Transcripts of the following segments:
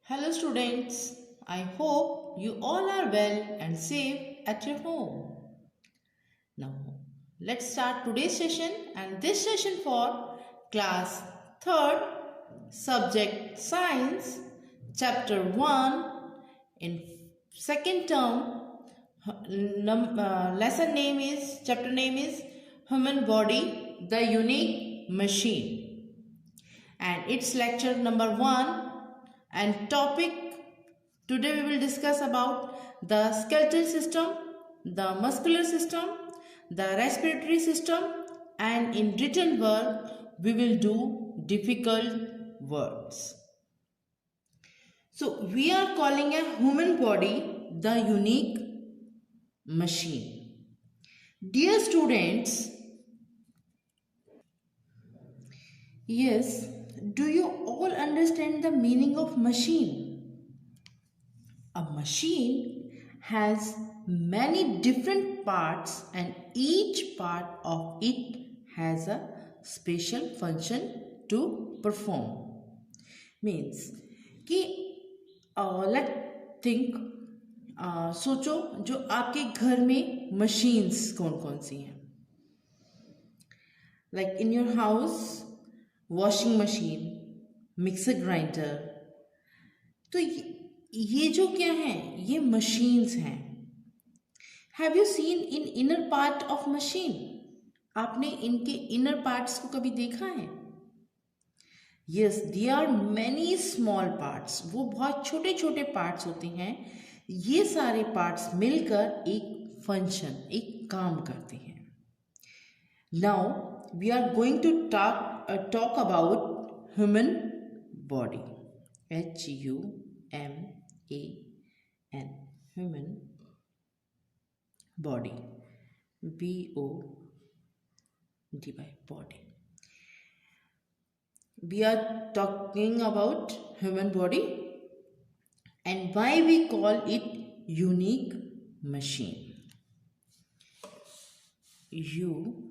Hello students, I hope you all are well and safe at your home. Now let's start today's session, and this session for class 3rd subject science chapter 1 in second term. Lesson name is chapter name is human body, the unique machine, and it's lecture number 1 and topic today we will discuss about the skeletal system, the muscular system, the respiratory system, and in written word we will do difficult words. So we are calling a human body the unique machine. Dear students, yes, do you all understand the meaning of machine? A machine has many different parts and each part of it has a special function to perform. Means कि सोचो जो आपके घर में machines कौन कौन सी हैं. Like in your house washing machine, mixer grinder. तो ये जो क्या है, ये मशीन्स हैं. Have you seen in inner part of machine? आपने इनके इनर पार्ट्स को कभी देखा है? Yes, they are many small parts. वो बहुत छोटे छोटे पार्ट्स होते हैं. ये सारे पार्ट्स मिलकर एक फंक्शन, एक काम करते हैं. Now we are going to talk about human body. HUMAN, human body, BODY, body. We are talking about human body and why we call it unique machine. UNIQUE,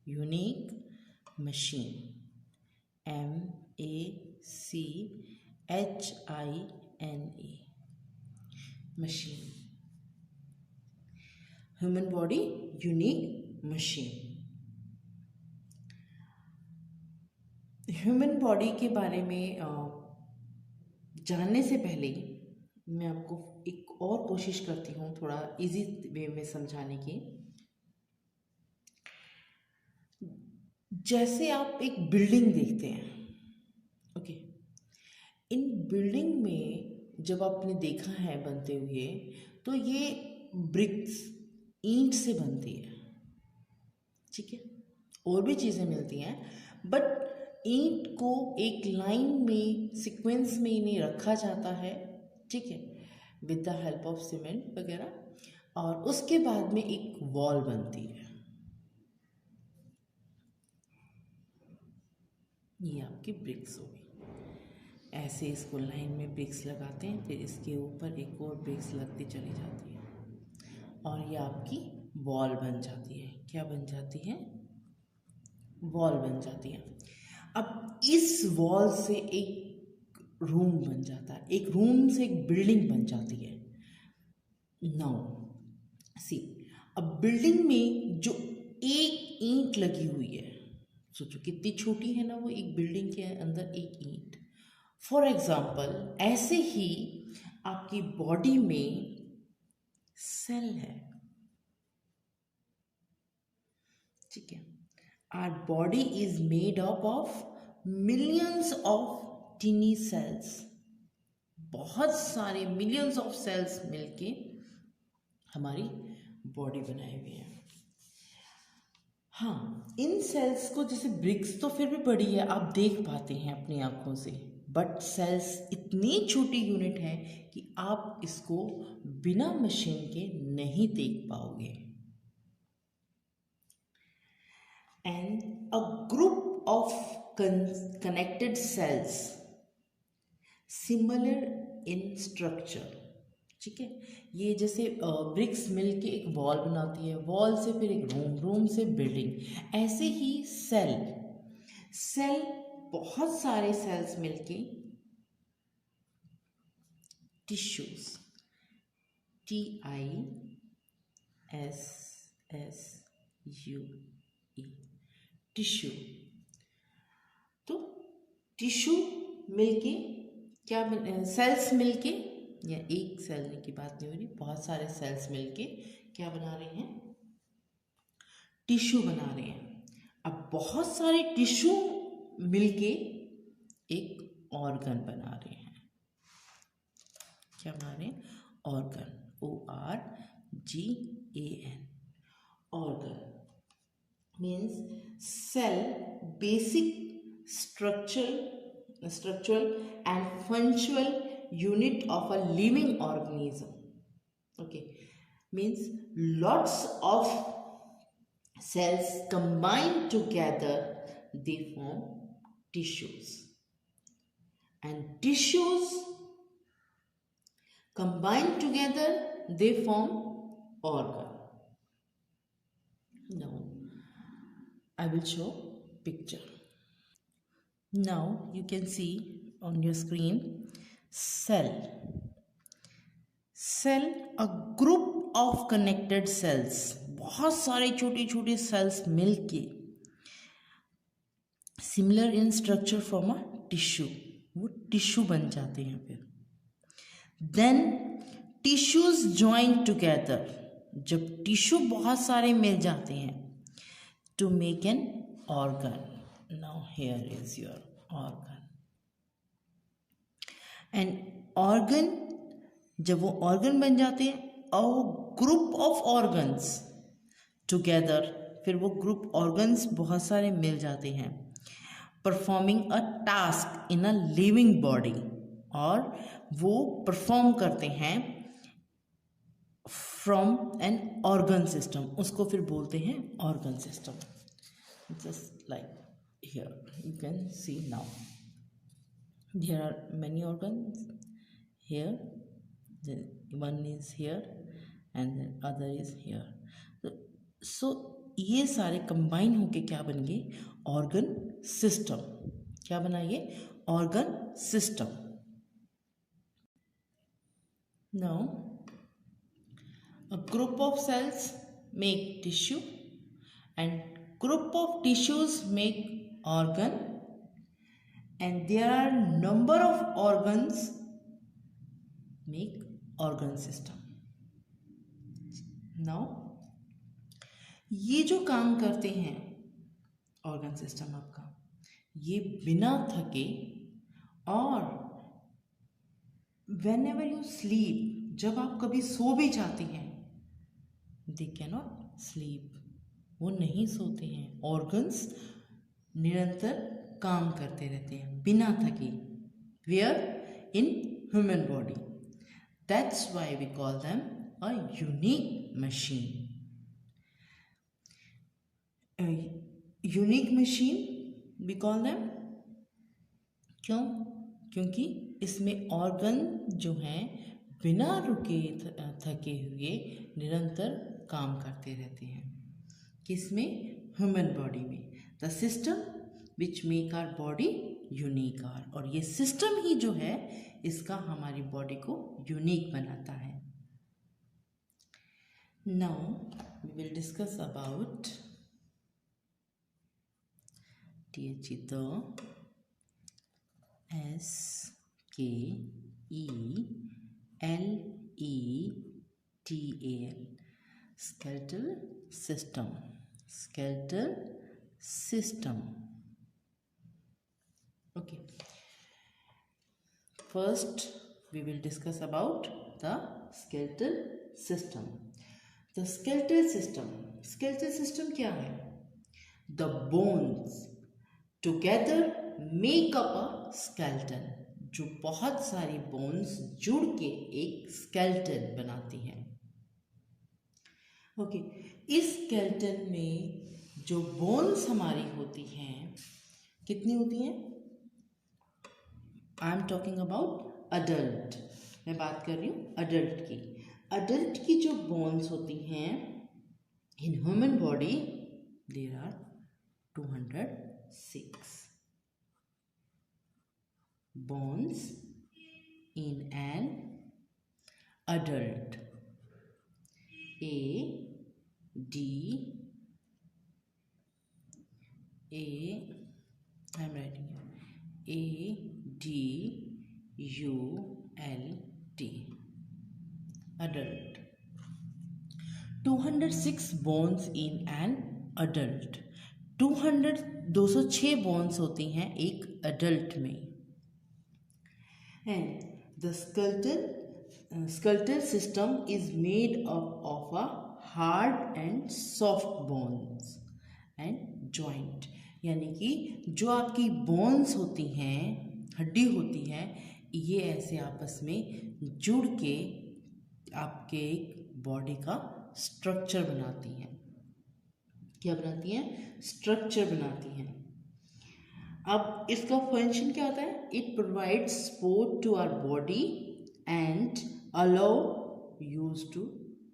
unique machine. MACHINE, machine. Human body, unique machine. Human body के बारे में जानने से पहले मैं आपको एक और कोशिश करती हूँ थोड़ा इजी वे में समझाने की. जैसे आप एक बिल्डिंग देखते हैं, ओके, इन बिल्डिंग में जब आपने देखा है बनते हुए, तो ये ब्रिक्स, ईंट से बनती है. ठीक है, और भी चीज़ें मिलती हैं, बट ईंट को एक लाइन में, सीक्वेंस में इन्हें रखा जाता है. ठीक है, with the help of cement वगैरह, और उसके बाद में एक वॉल बनती है. ये आपकी ब्रिक्स होगी. ऐसे इसको लाइन में ब्रिक्स लगाते हैं, फिर इसके ऊपर एक और ब्रिक्स लगती चली जाती है और ये आपकी वॉल बन जाती है. क्या बन जाती है? वॉल बन जाती है. अब इस वॉल से एक रूम बन जाता है, एक रूम से एक बिल्डिंग बन जाती है. नाउ सी, अब बिल्डिंग में जो एक ईंट लगी हुई है, सोचो कितनी छोटी है ना वो, एक बिल्डिंग के अंदर एक ईंट. फॉर एग्जाम्पल, ऐसे ही आपकी बॉडी में सेल है. ठीक है, our body is made up of millions of teeny cells. बहुत सारे millions of cells मिलके हमारी बॉडी बनाए हुए हैं. हाँ, इन सेल्स को जैसे ब्रिक्स तो फिर भी बड़ी है, आप देख पाते हैं अपनी आंखों से, बट सेल्स इतनी छोटी यूनिट है कि आप इसको बिना मशीन के नहीं देख पाओगे. And a group of connected cells similar in structure. ठीक है, ये जैसे ब्रिक्स मिलके एक वॉल बनाती है, वॉल से फिर एक रूम, रूम से बिल्डिंग. ऐसे ही सेल बहुत सारे सेल्स मिलके टिश्यूज, TISSUE, टिश्यू। तो टिश्यू मिलके क्या सेल्स मिलके, या एक सेल की बात नहीं हो रही, बहुत सारे सेल्स मिलके क्या बना रहे हैं, टिश्यू बना रहे हैं। अब बहुत सारे टिश्यू मिलके एक ऑर्गन बना रहे हैं। क्या बना रहे हैं, organ, ORGAN, organ means cell basic structural and functional unit of a living organism. Okay, means lots of cells combined together, they form tissues, and tissues combined together, they form organ. Now I will show picture. Now you can see on your screen cell. Cell, a group of connected cells. बहुत सारे छोटे छोटे sales मिलके similar in structure from a tissue, वो tissue बन जाते हैं। फिर देन टिश्यूज ज्वाइन टुगेदर, जब टिश्यू बहुत सारे मिल जाते हैं to make an organ. Now here is your organ. And organ, जब वो organ बन जाते हैं, और group of organs together, फिर वो group organs बहुत सारे मिल जाते हैं, performing a task in a living body, और वो perform करते हैं from an organ system, उसको फिर बोलते हैं organ system. Just like here you can see now there are many organs here, then one is here and then other is here. So ये सारे कंबाइन होके क्या बन गए, ऑर्गन सिस्टम। क्या बना ये, organ system. Now a group of cells make tissue and group of tissues make organ, and there are number of organs make organ system. Now ये जो काम करते हैं ऑर्गन सिस्टम आपका, ये बिना थके, और whenever you sleep, जब आप कभी सो भी जाते हैं, they cannot sleep, वो नहीं सोते हैं। ऑर्गन्स निरंतर काम करते रहते हैं बिना थके, where in human body. That's why we call them a unique machine. Unique machine we call them, क्यों, क्योंकि इसमें ऑर्गन जो हैं बिना रुके थके हुए निरंतर काम करते रहते हैं। किसमें, ह्यूमन बॉडी में। The system which make our body unique are, और ये सिस्टम ही जो है इसका हमारी बॉडी को यूनिक बनाता है। Now we will discuss about SKELETAL, skeletal system, skeletal system. Okay, first we will discuss about the skeletal system. The skeletal system क्या है, the bones together make up a skeleton, जो बहुत सारी bones जुड़ के एक स्केलेटन बनाती हैं। ओके, इस स्केलेटन में जो बोन्स हमारी होती हैं, कितनी होती हैं, I am talking about adult, मैं बात कर रही हूँ अडल्ट की। अडल्ट की जो बोन्स होती हैं in human body, there are 206। bones in an adult. A D A I'm writing here A D U L T adult. 206 bones in an adult. 206 bones होती हैं एक अडल्ट में. And the skeletal system is made up of a hard and soft bones and joint. यानी कि जो आपकी bones होती हैं, हड्डी होती हैं, ये ऐसे आपस में जुड़ के आपके बॉडी का स्ट्रक्चर बनाती हैं. क्या बनाती हैं? स्ट्रक्चर बनाती हैं. अब इसका फंक्शन क्या होता है? It provides support to our body and allow use to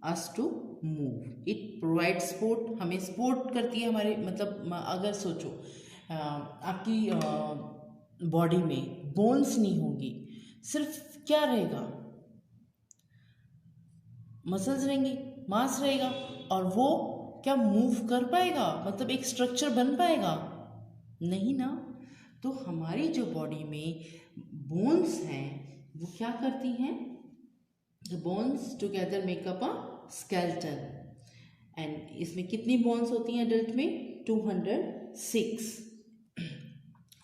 us to move. It provide support, हमें सपोर्ट करती है हमारे, मतलब अगर सोचो आपकी बॉडी में बोन्स नहीं होगी, सिर्फ क्या रहेगा? मसल्स रहेंगी, मांस रहेगा, और वो क्या मूव कर पाएगा? मतलब एक स्ट्रक्चर बन पाएगा? नहीं ना. तो हमारी जो बॉडी में बोन्स हैं वो क्या करती हैं? The bones together makeup a skeleton. And इसमें कितनी बोन्स होती हैं अडल्ट में? 206.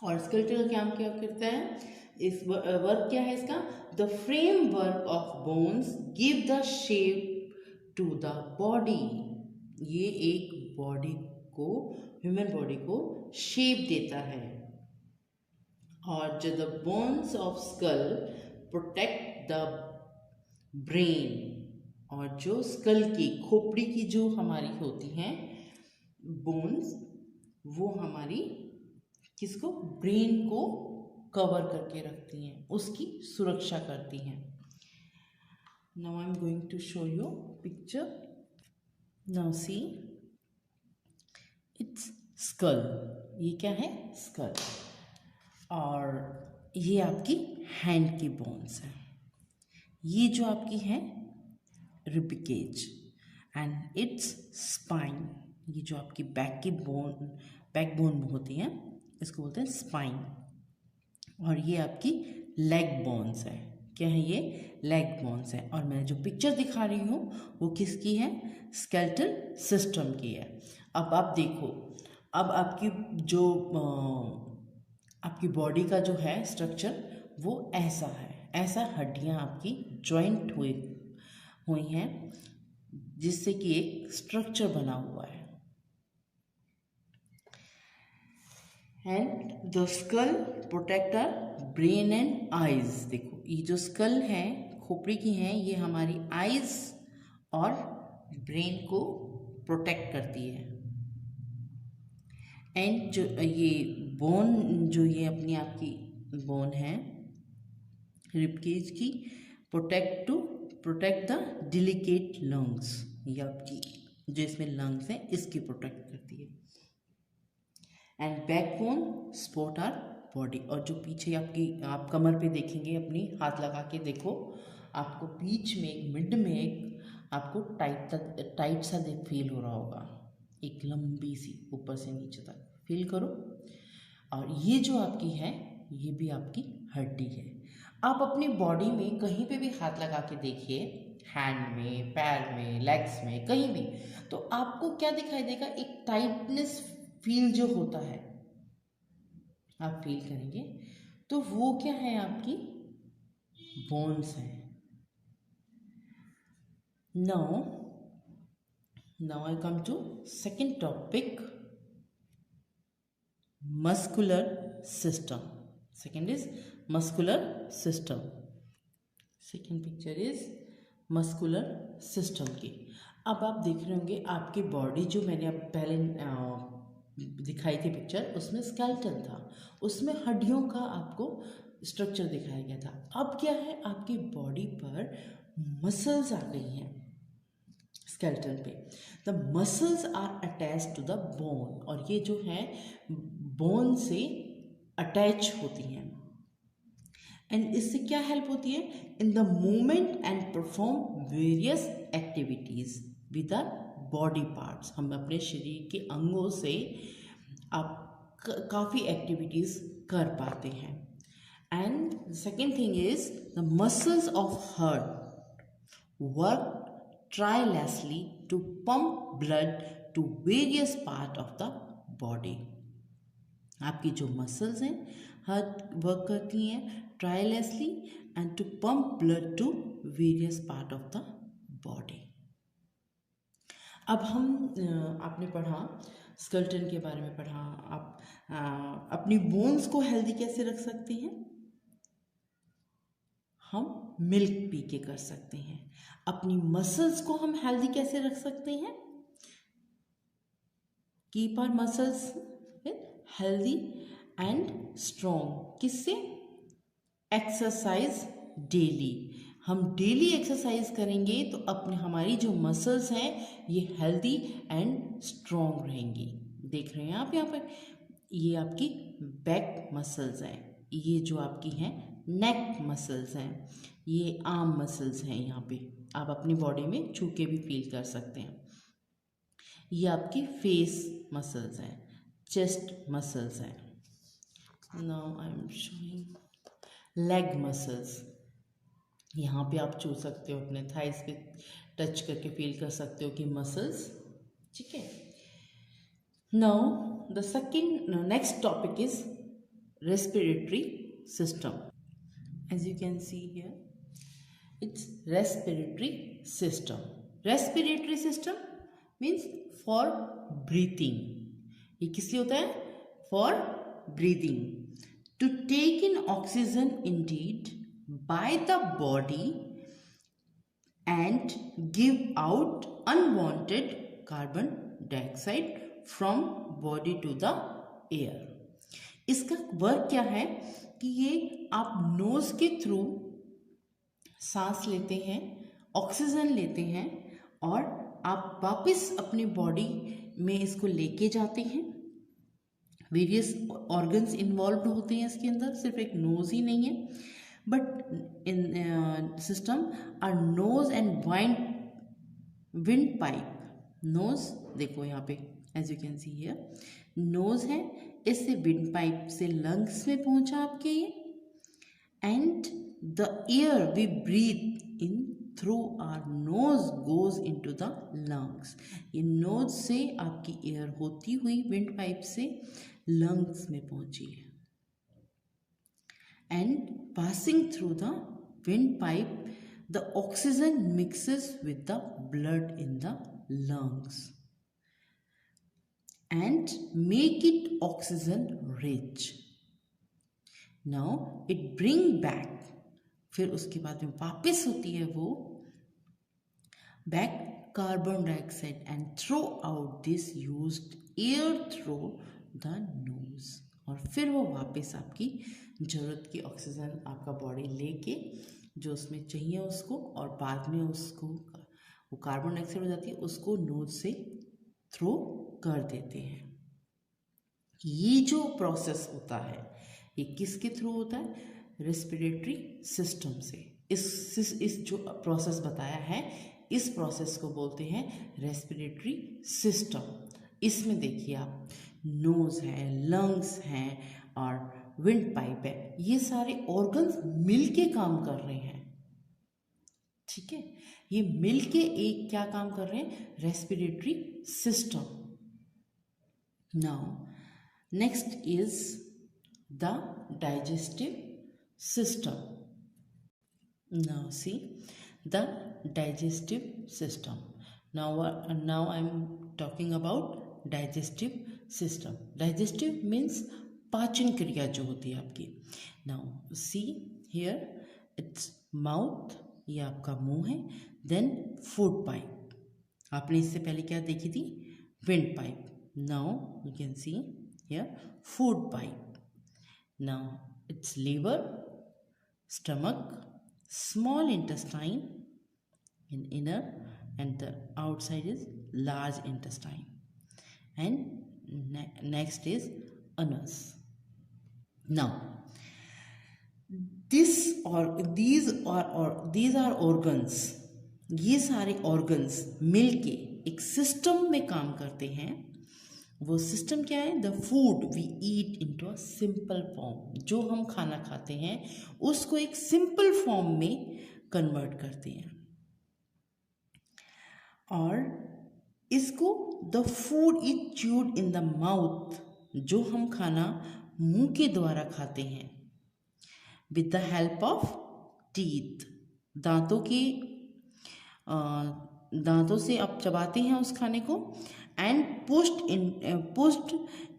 और स्केलेटन का काम क्या करता है? इस वर्क क्या है इसका? The framework of bones give the shape to the body. ये एक बॉडी को, ह्यूमन बॉडी को शेप देता है. और जो the bones of skull protect the brain, और जो स्कल की, खोपड़ी की जो हमारी होती हैं बोन्स, वो हमारी किसको? ब्रेन को कवर करके रखती हैं, उसकी सुरक्षा करती हैं. Now I am going to show you picture. Now see, it's skull. ये क्या है? स्कल. और ये आपकी हैंड की बोन्स हैं. ये जो आपकी है रिबिकेज, एंड इट्स स्पाइन. ये जो आपकी बैक बोन होती है, इसको बोलते हैं स्पाइन. और ये आपकी लेग बोन्स है. क्या है ये? लेग बोन्स है. और मैं जो पिक्चर दिखा रही हूँ वो किसकी है? स्केलेटल सिस्टम की है. अब आप देखो, अब आपकी जो आपकी बॉडी का जो है स्ट्रक्चर वो ऐसा है. ऐसा हड्डियाँ आपकी ज्वाइंट हुई हैं, जिससे कि एक स्ट्रक्चर बना हुआ है. And the skull protect our brain and eyes. देखो, ये जो स्कल है, खोपड़ी की हैं, ये हमारी आइज और ब्रेन को प्रोटेक्ट करती है. एंड जो ये बोन, जो ये अपनी आपकी बोन है रिबकेज की, प्रोटेक्ट द डिलिकेट लंग्स. ये आपकी जो इसमें लंग्स हैं इसकी प्रोटेक्ट करती है. And backbone support our body. और जो पीछे आप कमर पे देखेंगे, अपनी हाथ लगा के देखो, आपको बीच में, मिड में एक आपको टाइट सा फील हो रहा होगा. एक लंबी सी ऊपर से नीचे तक फील करो. और ये जो आपकी है, ये भी आपकी हड्डी है. आप अपनी बॉडी में कहीं पे भी हाथ लगा के देखिए, हैंड में, पैर में, लेग्स में, कहीं भी, तो आपको क्या दिखाई देगा? एक टाइटनेस फील जो होता है, आप फील करेंगे. तो वो क्या है? आपकी बोन्स हैं. Now I come to second topic, muscular system. Second is muscular system. Second picture is muscular system की. अब आप देख रहे होंगे आपकी बॉडी, जो मैंने अब पहले दिखाई थी पिक्चर, उसमें स्केलेटन था, उसमें हड्डियों का आपको स्ट्रक्चर दिखाया गया था. अब क्या है? आपकी बॉडी पर मसल्स आ गई हैं स्केलेटन पे. The muscles are attach to the bone. और ये जो है बोन से अटैच होती हैं. एंड इससे क्या हेल्प होती है? In the movement and perform various activities with our body parts. हम अपने शरीर के अंगों से आप काफ़ी एक्टिविटीज़ कर पाते हैं। And second thing is the muscles of heart work tirelessly to pump blood to various part of the body। आपकी जो मसल्स हैं हार्ट वर्क करती हैं tirelessly and to pump blood to various part of the body। अब हम आपने पढ़ा skeleton के बारे में पढ़ा। आप अपनी बोन्स को हेल्दी कैसे रख सकते हैं? हम मिल्क पी के कर सकते हैं। अपनी मसल्स को हम हेल्दी कैसे रख सकते हैं? Keep our muscles healthy and strong. किससे? Exercise daily. हम डेली एक्सरसाइज करेंगे तो अपने हमारी जो मसल्स हैं ये हेल्दी एंड स्ट्रॉन्ग रहेंगी। देख रहे हैं आप यहाँ पर, ये आपकी बैक मसल्स हैं, ये जो आपकी हैं नेक मसल्स हैं, ये आर्म मसल्स हैं। यहाँ पे आप अपनी बॉडी में छू के भी फील कर सकते हैं। ये आपकी फेस मसल्स हैं, चेस्ट मसल्स हैं। Now I am showing leg muscles. यहाँ पे आप छू सकते हो, अपने थाइस पे टच करके फील कर सकते हो कि मसल्स, ठीक है। Now the second next topic is respiratory system. As you can see here, it's respiratory system. Respiratory system means for breathing. ये किस लिए होता है? For breathing. To take in oxygen indeed by the body and give out unwanted carbon dioxide from body to the air. इसका work क्या है कि ये आप नोज के थ्रू सांस लेते हैं, ऑक्सीजन लेते हैं और आप वापस अपनी बॉडी में इसको लेके जाते हैं। वेरियस ऑर्गन्स इन्वॉल्व होते हैं इसके अंदर, सिर्फ एक नोज ही नहीं है। But in system are nose and wind pipe. Nose देखो यहाँ पे, as you can see here, nose है, इससे विंड पाइप से लंग्स में पहुंचा आपके ये, and the air we breathe in through our nose goes into the lungs. ये नोज से आपकी एयर होती हुई विंड पाइप से लंग्स में पहुंची है, and passing through the wind pipe the oxygen mixes with the blood in the lungs and make it oxygen rich. Now it bring back, फिर उसके बाद में वापस होती है वो back carbon dioxide and throw out this used air through the nose. और फिर वो वापस आपकी ज़रूरत की ऑक्सीजन आपका बॉडी लेके जो उसमें चाहिए उसको, और बाद में उसको वो कार्बन डाइऑक्साइड हो जाती है, उसको नोज से थ्रो कर देते हैं। ये जो प्रोसेस होता है ये किसके थ्रू होता है? रेस्पिरेटरी सिस्टम से। इस जो प्रोसेस बताया है इस प्रोसेस को बोलते हैं रेस्पिरेटरी सिस्टम। इसमें देखिए आप, नोज है, लंग्स हैं और विंड पाइप है, ये सारे ऑर्गन्स मिलके काम कर रहे हैं, ठीक है। ये मिलके एक क्या काम कर रहे हैं? Respiratory system. Now, next is the digestive system. Now, see the digestive system. Now I'm talking about digestive system. Digestive means पाचन क्रिया जो होती है आपकी। Now, see here, it's mouth, ये आपका मुंह है, then food pipe। आपने इससे पहले क्या देखी थी? Wind pipe। Now you can see here food pipe. Now it's liver, stomach, small intestine in inner, and the outside is large intestine, and next is anus. Now these are organs. ये सारे organs मिलके एक system में काम करते हैं. वो system क्या है? The food we eat into a simple form. जो हम खाना खाते हैं उसको एक सिंपल फॉर्म में कन्वर्ट करते हैं. और इसको the food is chewed in the mouth. जो हम खाना मुंह के द्वारा खाते हैं with the help of teeth. दांतों से आप चबाते हैं उस खाने को. And pushed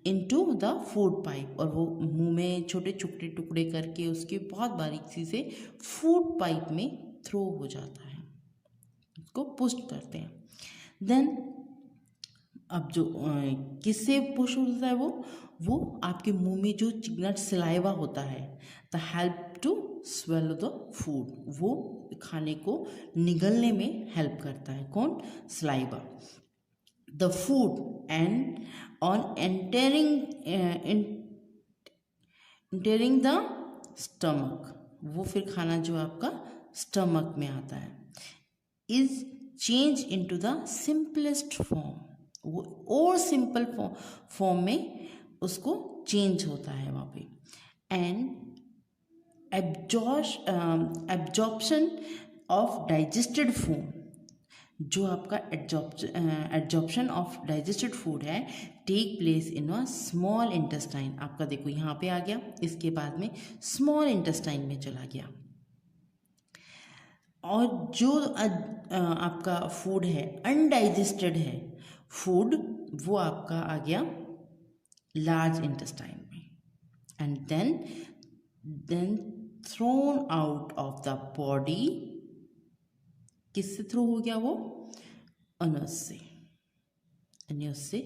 into the food pipe. और वो मुंह में छोटे छोटे टुकड़े करके उसके बहुत बारीकी से फूड पाइप में थ्रो हो जाता है. उसको पुश्ड करते हैं. देन अब जो किससे पुश होता है वो आपके मुंह में जो चिकना सलाइवा होता है, the help to swallow the food. वो खाने को निगलने में हेल्प करता है. कौन? Saliva. The food and on entering the stomach. वो फिर खाना जो आपका स्टमक में आता है is change into the simplest form. वो और सिंपल फॉर्म में उसको चेंज होता है वहाँ पे. And absorption of digested food. जो आपका एब्जॉर्प्शन ऑफ डाइजेस्टेड फूड है take place in a small intestine. आपका देखो यहाँ पे आ गया, इसके बाद में स्मॉल इंटेस्टाइन में चला गया. और जो आपका फूड है अनडाइजेस्टेड है फूड, वो आपका आ गया लार्ज इंटेस्टाइन में. And then thrown out of the body. किससे थ्रू हो गया? वो अनस से. अनस से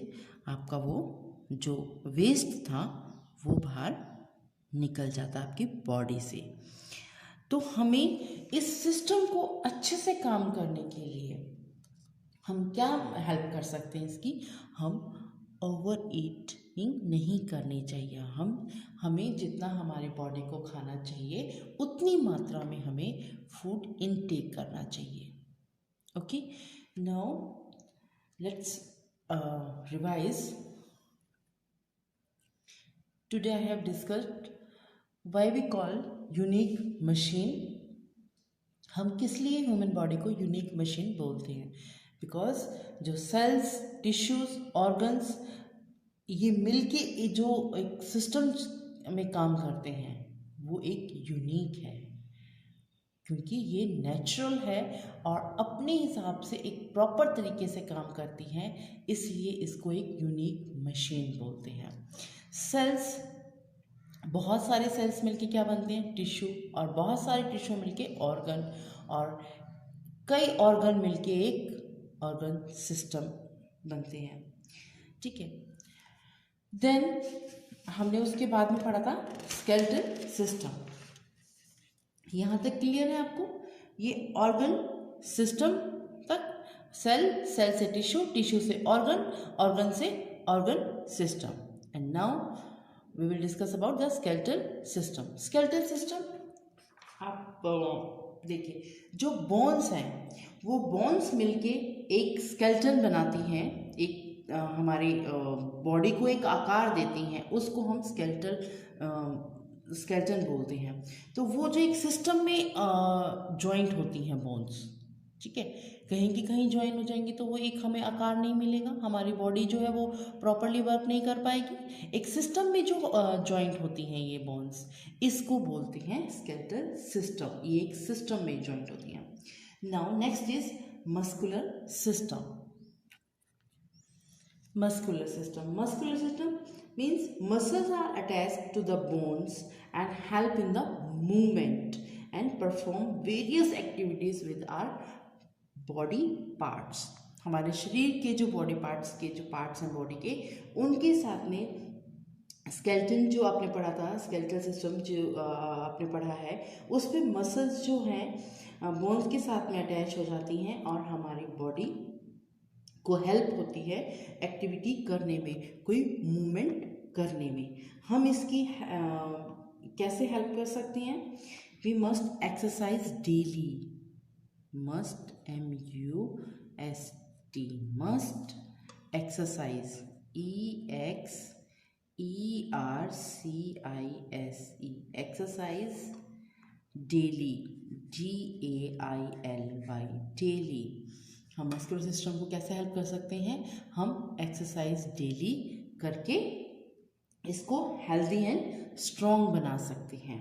आपका वो जो वेस्ट था वो बाहर निकल जाता आपकी बॉडी से. तो हमें इस सिस्टम को अच्छे से काम करने के लिए हम क्या हेल्प कर सकते हैं इसकी? हम ओवर ईटिंग नहीं करनी चाहिए. हमें जितना हमारे बॉडी को खाना चाहिए उतनी मात्रा में हमें फूड इनटेक करना चाहिए. Okay, now let's revise. Today I have discussed why we call unique machine. हम किस लिए ह्यूमन बॉडी को यूनिक मशीन बोलते हैं? बिकॉज जो सेल्स, टिश्यूज, ऑर्गन्स ये मिलके जो एक सिस्टम में काम करते हैं वो एक यूनिक है, क्योंकि ये नेचुरल है और अपने हिसाब से एक प्रॉपर तरीके से काम करती हैं, इसलिए इसको एक यूनिक मशीन बोलते हैं. सेल्स, बहुत सारे सेल्स मिलके क्या बनते हैं? टिश्यू. और बहुत सारे टिश्यू मिलके ऑर्गन, और कई ऑर्गन मिलके एक ऑर्गन सिस्टम बनते हैं. ठीक है. देन हमने उसके बाद में पढ़ा था स्केलेटल सिस्टम. यहाँ तक क्लियर है आपको? ये ऑर्गन सिस्टम तक, सेल से टिश्यू, टिश्यू से ऑर्गन, ऑर्गन से organ system. And now we will discuss about the skeletal system. Skeletal system आप देखिए, जो बोन्स हैं वो बोन्स मिलके एक स्केलेटन बनाती हैं, एक हमारी बॉडी को एक आकार देती हैं, उसको हम स्केलेटन बोलते हैं. तो वो जो एक सिस्टम में जॉइंट होती हैं बोन्स. ठीक है. कहीं की कहीं ज्वाइन हो जाएंगी तो वो एक हमें आकार नहीं मिलेगा, हमारी बॉडी जो है वो प्रॉपरली वर्क नहीं कर पाएगी. एक सिस्टम में जो ज्वाइंट होती हैं ये बोन्स, इसको बोलते हैं स्केलेटल सिस्टम. ये एक सिस्टम में ज्वाइंट होती हैं. Now next is muscular system. Muscular system. Muscular system means muscles are attached to the bones and help in the movement and perform various activities with our body parts. हमारे शरीर के जो body parts के जो parts हैं body के, उनके साथ में स्केलेटन जो आपने पढ़ा था, स्केलेटल सिस्टम जो आपने पढ़ा है, उस पे मसल्स जो हैं बोन्स के साथ में अटैच हो जाती हैं और हमारी बॉडी को हेल्प होती है एक्टिविटी करने में, कोई मूवमेंट करने में. हम इसकी कैसे हेल्प कर सकते हैं? We must exercise daily. Must, M-U-S-T, must exercise, E-X-E-R-C-I-S-E, exercise, daily, D-A-I-L-Y, daily. हम मस्कुलर सिस्टम को कैसे हेल्प कर सकते हैं? हम एक्सरसाइज डेली करके इसको हेल्दी एंड स्ट्रॉन्ग बना सकते हैं.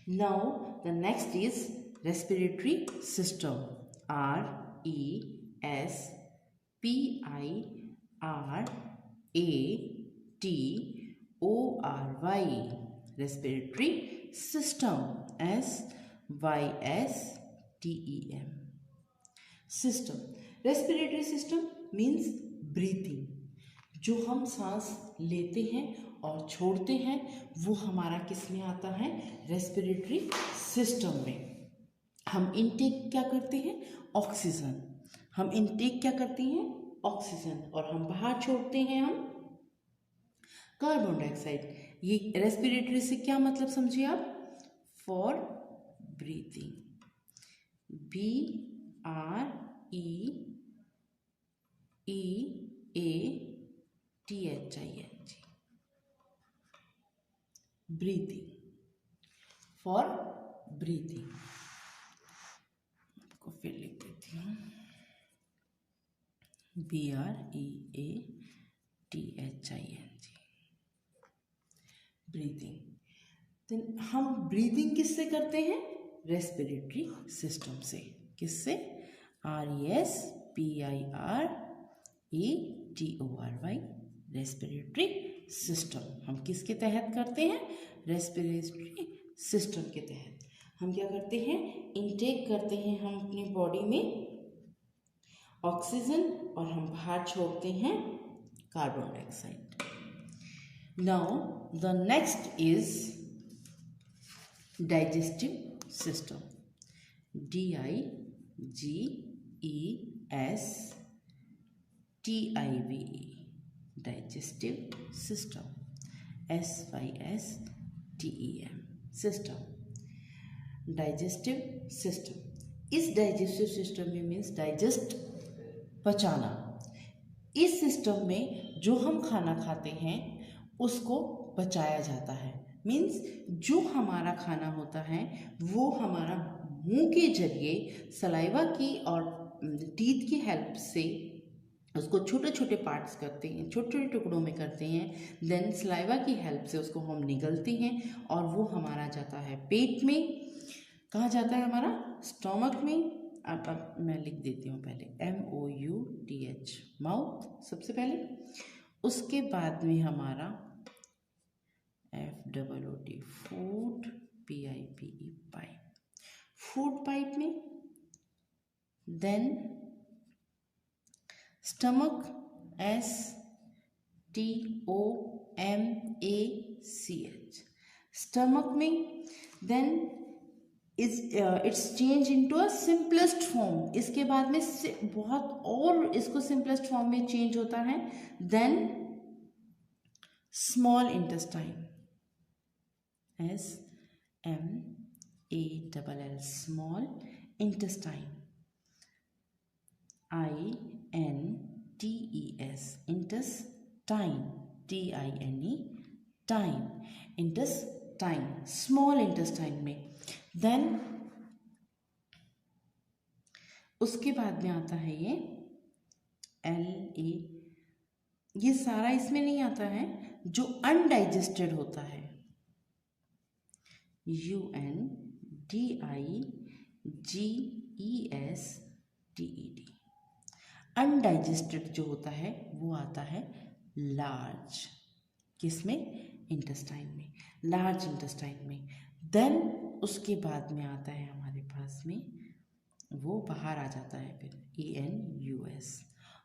Now the next is respiratory system, RESPIRATORY, respiratory system, SYSTEM, system. Respiratory system means breathing. जो हम सांस लेते हैं और छोड़ते हैं वो हमारा किस में आता है? रेस्पिरेटरी सिस्टम में. हम इनटेक क्या करते हैं? ऑक्सीजन. हम इनटेक क्या करते हैं? ऑक्सीजन. और हम बाहर छोड़ते हैं हम कार्बन डाइऑक्साइड. ये रेस्पिरेटरी से क्या मतलब समझिए आप? For breathing, BREEATHING, breathing, for breathing. आपको फिर लिख देती हूँ, BREATHING, ब्रीथिंग. देन हम ब्रीथिंग किससे करते हैं? रेस्पिरेटरी सिस्टम से. किससे? RESPIRATORY, respiratory system. हम किसके तहत करते हैं? रेस्पिरेटरी सिस्टम के तहत. हम क्या करते हैं? इनटेक करते हैं हम अपनी बॉडी में ऑक्सीजन और हम बाहर छोड़ते हैं carbon dioxide. Now the next is digestive system, DIGESTIVE, digestive system, SYSTEM, system. Digestive system. इस डाइजेस्टिव सिस्टम में मीन्स डाइजेस्ट, पचाना. इस सिस्टम में जो हम खाना खाते हैं उसको पचाया जाता है. मीन्स जो हमारा खाना होता है वो हमारा मुंह के जरिए सलाइवा की और टीथ की हेल्प से उसको छोटे छोटे पार्ट्स करते हैं, छोटे छोटे टुकड़ों में करते हैं. देन सलाइवा की हेल्प से उसको हम निगलते हैं और वो हमारा जाता है पेट में. कहाँ जाता है? हमारा स्टोमक में. अब मैं लिख देती हूँ पहले, MOUTH, माउथ सबसे पहले. उसके बाद में हमारा FOOD, food, PIPE, pipe, food pipe में. देन स्टमक, STOMACH, स्टमक में. Then it's change into a simplest form. इसके बाद में बहुत और इसको सिंपलेस्ट फॉर्म में चेंज होता है. Then small intestine, SMALL, small intestine, INTES, intestine, TINE, tine, intestine, small intestine में. देन उसके बाद में आता है ये LA. ये सारा इसमें नहीं आता है जो अनडाइजेस्टेड होता है, UNDIGESTED. अनडाइजेस्टेड जो होता है वो आता है लार्ज, किसमें? इंटेस्टाइन में, लार्ज इंटेस्टाइन में. देन उसके बाद में आता है हमारे पास में, वो बाहर आ जाता है फिर ANUS,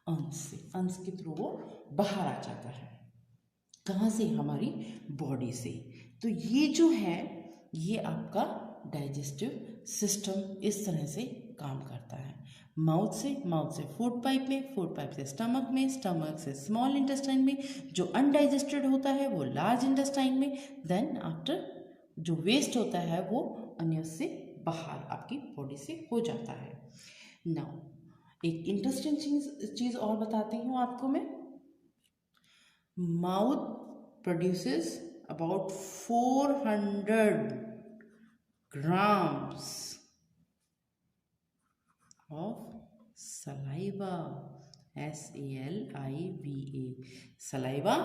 अंश से, अंश के थ्रू वो बाहर आ जाता है. कहाँ से? हमारी बॉडी से. तो ये जो है ये आपका डाइजेस्टिव सिस्टम इस तरह से काम करता है. माउथ से फूड पाइप में, फूड पाइप से स्टमक में, स्टमक से स्मॉल इंटेस्टाइन में, जो अनडाइजेस्टेड होता है वो लार्ज इंटेस्टाइन में. देन आफ्टर जो वेस्ट होता है वो अन्य से बाहर आपकी बॉडी से हो जाता है। नाउ एक इंटरेस्टिंग चीज और बताती हूँ आपको मैं। Mouth produces about 400 grams of saliva, saliva, saliva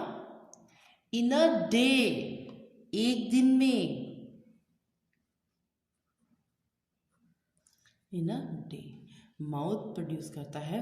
in a day, एक दिन में, इन अ डे माउथ प्रोड्यूस करता है